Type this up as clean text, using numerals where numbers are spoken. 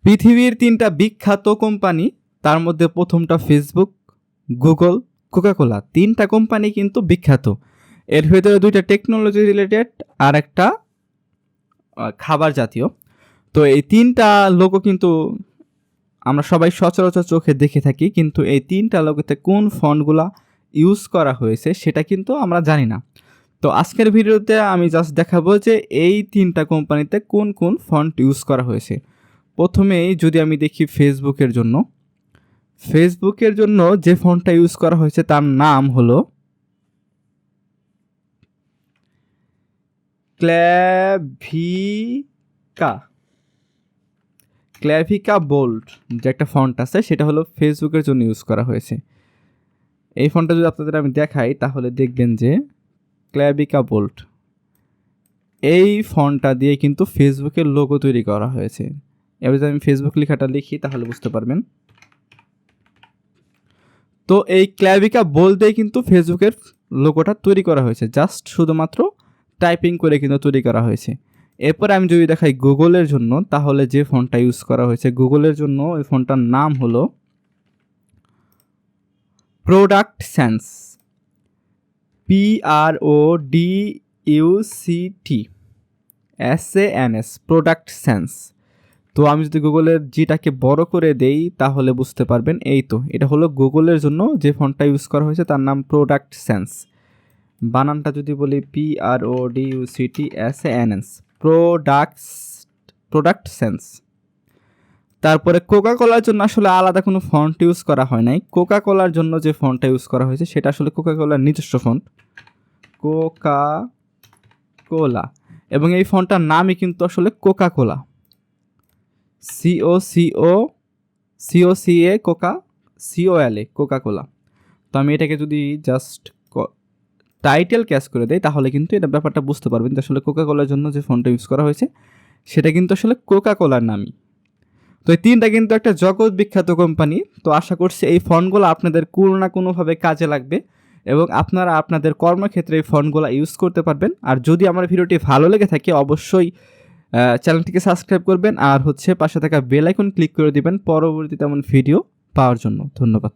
পৃথিবীর ৩টা বিখ্যাত কোম্পানি, তার মধ্যে প্রথমটা ফেসবুক, গুগল, কোকাকোলা। ৩টা কোম্পানি কিন্তু বিখ্যাত। এর ভেতরে ২টা টেকনোলজি রিলেটেড আর একটা খাবার জাতীয়। তো এই ৩টা লোগো কিন্তু আমরা সবাই সচরাচর চোখে দেখে থাকি, কিন্তু এই 3টা লোগোতে কোন ফন্টগুলা ইউজ করা হয়েছে সেটা কিন্তু আমরা জানি না। তো আজকের ভিডিওতে আমি জাস্ট দেখাবো যে এই 3টা কোম্পানিতে কোন কোন ফন্ট ইউজ করা হয়েছে। প্রথমেই যদি আমি দেখি ফেসবুকের জন্য যে ফন্টটা ইউজ করা হয়েছে তার নাম হলো ক্ল্যাভিকা বোল্ড। যে একটা ফন্ট আছে সেটা হলো ফেসবুকের জন্য ইউজ করা হয়েছে। এই ফন্টটা যদি আপনাদের আমি দেখাই তাহলে দেখবেন যে ক্ল্যাভিকা বোল্ড, এই ফন্টটা দিয়ে কিন্তু ফেসবুকের লোগো তৈরি করা হয়েছে। এবার যদি আমি ফেসবুক লেখাটা লিখি তাহলে বুঝতে পারবেন। তো এই ক্ল্যাভিকা বোল্ড দিয়ে কিন্তু ফেসবুকের লোগোটা তৈরি করা হয়েছে, জাস্ট শুধুমাত্র টাইপিং করে কিন্তু তৈরি করা হয়েছে। এরপর আমি যদি দেখাই গুগলের জন্য, তাহলে যে ফন্টটা ইউজ করা হয়েছে গুগলের জন্য, ওই ফন্টটার নাম হলো product sense, PRODUCTSANS, product sense. তো আমি যদি গুগলের জিটাকে বড় করে দেই তাহলে বুঝতে পারবেন, এই তো এটা হলো গুগলের জন্য যে ফন্টটা ইউজ করা হয়েছে তার নাম প্রোডাক্ট সেন্স। বানানটা যদি বলি PRODUCTSANS, প্রোডাক্ট সেন্স। তারপরে কোকাকোলার জন্য আসলে আলাদা কোনো ফন্ট ইউজ করা হয় নাই। কোকাকোলার জন্য যে ফন্টটা ইউজ করা হয়েছে সেটা আসলে কোকাকোলার নিজস্ব ফন্ট, কোকাকোলা, এবং এই ফন্টটার নামই কিন্তু আসলে কোকাকোলা, COCA কোকাকোলা। তো আমি এটাকে যদি জাস্ট টাইটেল ক্যাচ করে দেয় তাহলে কিন্তু এটা ব্যাপারটা বুঝতে পারবেন যে আসলে কোকাকোলার জন্য যে ফন্টটা ইউজ করা হয়েছে সেটা কিন্তু আসলে কোকাকোলার নামই। তো এই 3টা কিন্তু একটা জগৎ বিখ্যাত কোম্পানি। তো আশা করছি এই ফন্টগুলো আপনাদের কোনো না কোনোভাবে কাজে লাগবে এবং আপনারা আপনাদের কর্মক্ষেত্রে এই ফন্টগুলো ইউজ করতে পারবেন। আর যদি আমার ভিডিওটি ভালো লেগে থাকে অবশ্যই চ্যানেলটিকে সাবস্ক্রাইব করবেন আর পাশে থাকা বেল আইকন ক্লিক করে দিবেন পরবর্তীতে এমন ভিডিও পাওয়ার জন্য। ধন্যবাদ।